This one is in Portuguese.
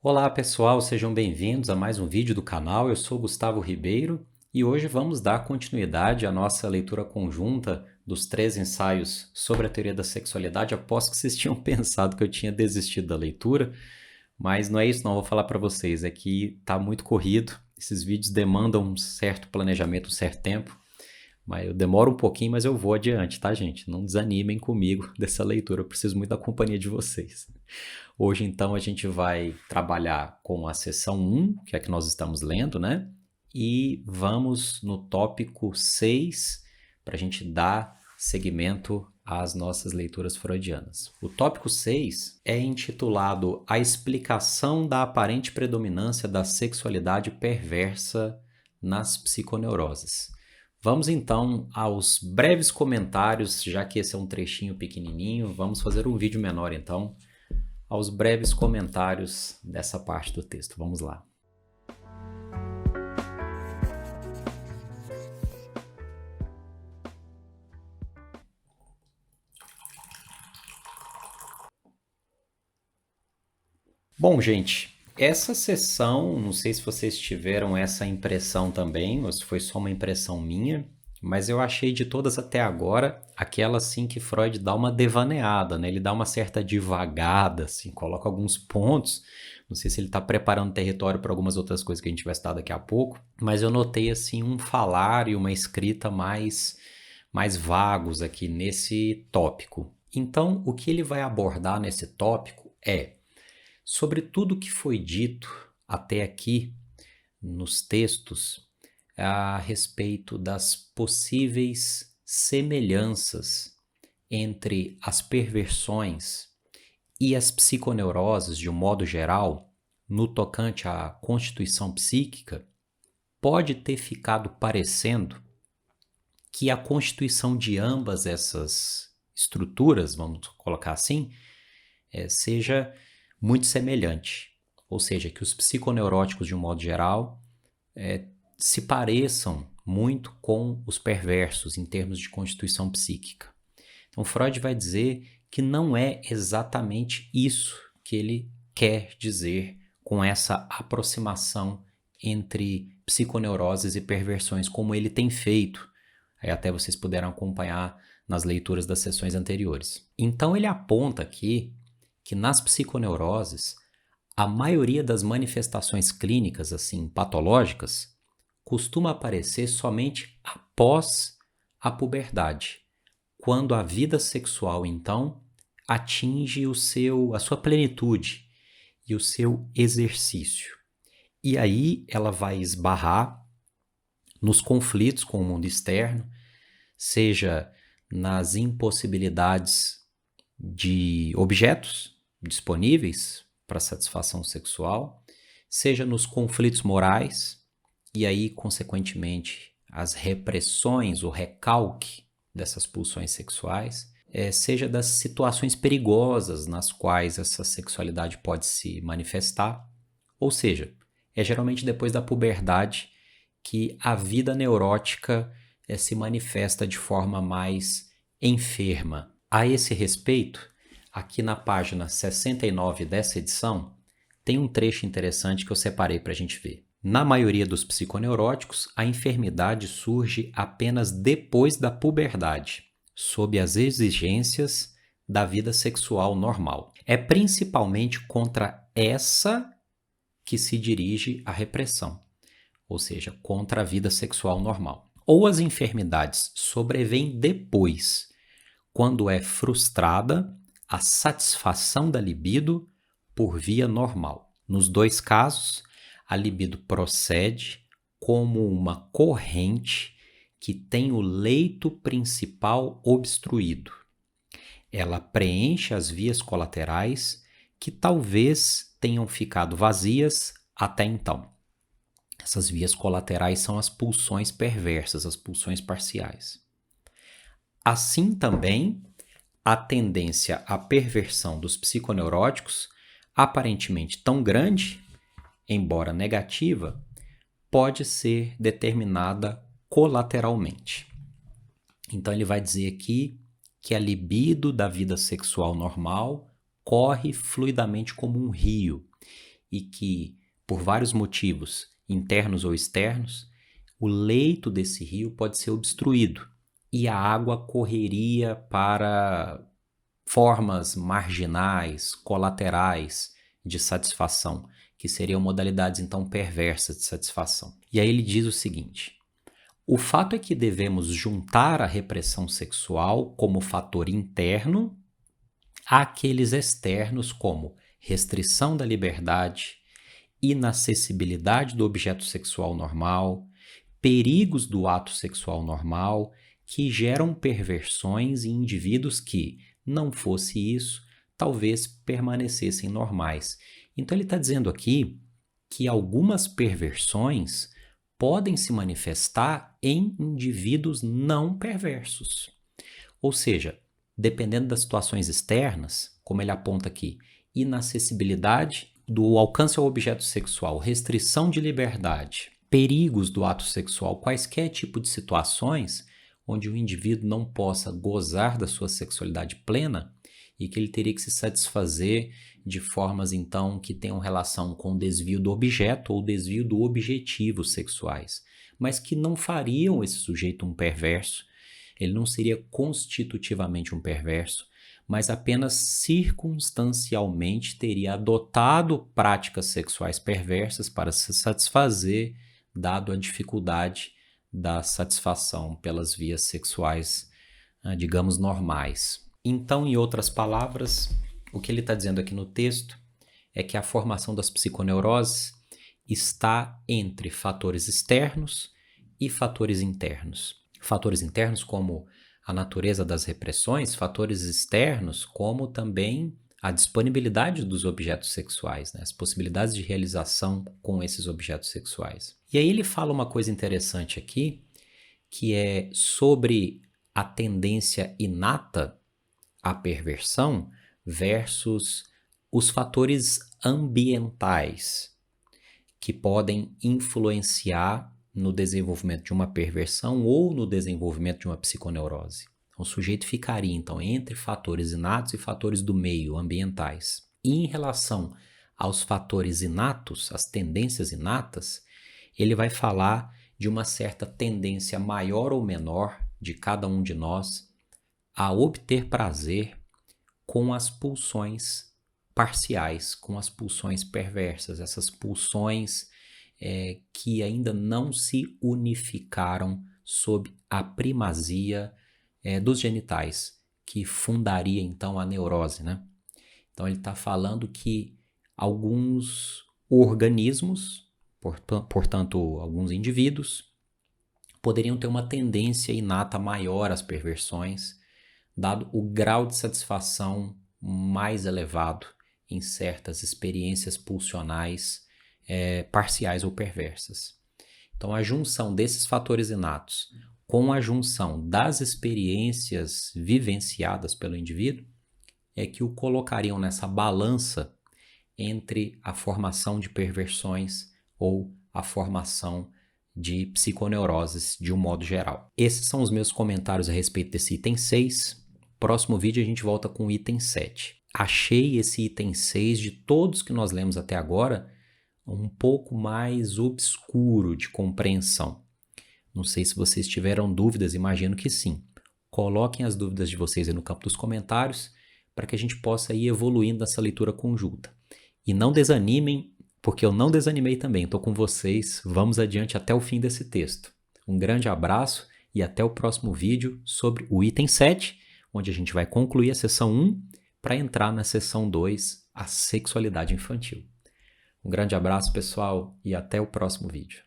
Olá pessoal, sejam bem-vindos a mais um vídeo do canal. Eu sou Gustavo Ribeiro e hoje vamos dar continuidade à nossa leitura conjunta dos 3 ensaios sobre a teoria da sexualidade. Aposto que vocês tinham pensado que eu tinha desistido da leitura, mas não é isso não, vou falar para vocês, é que está muito corrido, esses vídeos demandam um certo planejamento, um certo tempo, mas eu demoro um pouquinho, mas eu vou adiante, tá, gente? Não desanimem comigo dessa leitura, eu preciso muito da companhia de vocês. Hoje, então, a gente vai trabalhar com a seção 1, que é a que nós estamos lendo, né? E vamos no tópico 6 para a gente dar seguimento às nossas leituras freudianas. O tópico 6 é intitulado A Explicação da Aparente Predominância da Sexualidade Perversa nas Psiconeuroses. Vamos então aos breves comentários, já que esse é um trechinho pequenininho, vamos fazer um vídeo menor então, aos breves comentários dessa parte do texto. Vamos lá. Bom, gente, essa sessão, não sei se vocês tiveram essa impressão também, ou se foi só uma impressão minha, mas eu achei de todas até agora aquela assim que Freud dá uma devaneada, né? Ele dá uma certa divagada, assim, coloca alguns pontos. Não sei se ele está preparando território para algumas outras coisas que a gente vai estudar daqui a pouco, mas eu notei assim um falar e uma escrita mais vagos aqui nesse tópico. Então, o que ele vai abordar nesse tópico é sobre tudo que foi dito até aqui nos textos a respeito das possíveis semelhanças entre as perversões e as psiconeuroses de um modo geral, no tocante à constituição psíquica, pode ter ficado parecendo que a constituição de ambas essas estruturas, vamos colocar assim, seja muito semelhante. Ou seja, que os psiconeuróticos, de um modo geral, se pareçam muito com os perversos em termos de constituição psíquica. Então, Freud vai dizer que não é exatamente isso que ele quer dizer com essa aproximação entre psiconeuroses e perversões, como ele tem feito. Aí até vocês puderam acompanhar nas leituras das sessões anteriores. Então, ele aponta aqui que nas psiconeuroses, a maioria das manifestações clínicas, assim, patológicas, costuma aparecer somente após a puberdade, quando a vida sexual, então, atinge a sua plenitude e o seu exercício. E aí ela vai esbarrar nos conflitos com o mundo externo, seja nas impossibilidades de objetos disponíveis para satisfação sexual, seja nos conflitos morais, e aí, consequentemente, as repressões, o recalque dessas pulsões sexuais, seja das situações perigosas nas quais essa sexualidade pode se manifestar, ou seja, é geralmente depois da puberdade que a vida neurótica se manifesta de forma mais enferma. A esse respeito, aqui na página 69 dessa edição, tem um trecho interessante que eu separei para a gente ver. Na maioria dos psiconeuróticos, a enfermidade surge apenas depois da puberdade, sob as exigências da vida sexual normal. É principalmente contra essa que se dirige a repressão, ou seja, contra a vida sexual normal. Ou as enfermidades sobrevêm depois, quando é frustrada a satisfação da libido por via normal. Nos dois casos, a libido procede como uma corrente que tem o leito principal obstruído. Ela preenche as vias colaterais que talvez tenham ficado vazias até então. Essas vias colaterais são as pulsões perversas, as pulsões parciais. Assim também, a tendência à perversão dos psiconeuróticos, aparentemente tão grande, embora negativa, pode ser determinada colateralmente. Então ele vai dizer aqui que a libido da vida sexual normal corre fluidamente como um rio e que, por vários motivos, internos ou externos, o leito desse rio pode ser obstruído e a água correria para formas marginais, colaterais de satisfação, que seriam modalidades então perversas de satisfação. E aí ele diz o seguinte: o fato é que devemos juntar a repressão sexual como fator interno àqueles externos como restrição da liberdade, inacessibilidade do objeto sexual normal, perigos do ato sexual normal, que geram perversões em indivíduos que, não fosse isso, talvez permanecessem normais. Então ele está dizendo aqui que algumas perversões podem se manifestar em indivíduos não perversos. Ou seja, dependendo das situações externas, como ele aponta aqui, inacessibilidade do alcance ao objeto sexual, restrição de liberdade, perigos do ato sexual, quaisquer tipo de situações onde o indivíduo não possa gozar da sua sexualidade plena e que ele teria que se satisfazer de formas, então, que tenham relação com o desvio do objeto ou desvio do objetivo sexuais, mas que não fariam esse sujeito um perverso. Ele não seria constitutivamente um perverso, mas apenas circunstancialmente teria adotado práticas sexuais perversas para se satisfazer, dado a dificuldade da satisfação pelas vias sexuais, digamos, normais. Então, em outras palavras, o que ele está dizendo aqui no texto é que a formação das psiconeuroses está entre fatores externos e fatores internos. Fatores internos como a natureza das repressões, fatores externos como também a disponibilidade dos objetos sexuais, né? As possibilidades de realização com esses objetos sexuais. E aí ele fala uma coisa interessante aqui, que é sobre a tendência inata à perversão versus os fatores ambientais que podem influenciar no desenvolvimento de uma perversão ou no desenvolvimento de uma psiconeurose. O sujeito ficaria, então, entre fatores inatos e fatores do meio, ambientais. E em relação aos fatores inatos, as tendências inatas, ele vai falar de uma certa tendência maior ou menor de cada um de nós a obter prazer com as pulsões parciais, com as pulsões perversas, essas pulsões que ainda não se unificaram sob a primazia dos genitais, que fundaria então a neurose, né? Então ele está falando que alguns organismos, portanto alguns indivíduos, poderiam ter uma tendência inata maior às perversões, dado o grau de satisfação mais elevado em certas experiências pulsionais parciais ou perversas. Então a junção desses fatores inatos com a junção das experiências vivenciadas pelo indivíduo é que o colocariam nessa balança entre a formação de perversões ou a formação de psiconeuroses de um modo geral. Esses são os meus comentários a respeito desse item 6. Próximo vídeo a gente volta com o item 7. Achei esse item 6, de todos que nós lemos até agora, um pouco mais obscuro de compreensão. Não sei se vocês tiveram dúvidas, imagino que sim. Coloquem as dúvidas de vocês aí no campo dos comentários para que a gente possa ir evoluindo nessa leitura conjunta. E não desanimem, porque eu não desanimei também, estou com vocês, vamos adiante até o fim desse texto. Um grande abraço e até o próximo vídeo sobre o item 7, onde a gente vai concluir a seção 1 para entrar na seção 2, a sexualidade infantil. Um grande abraço, pessoal, e até o próximo vídeo.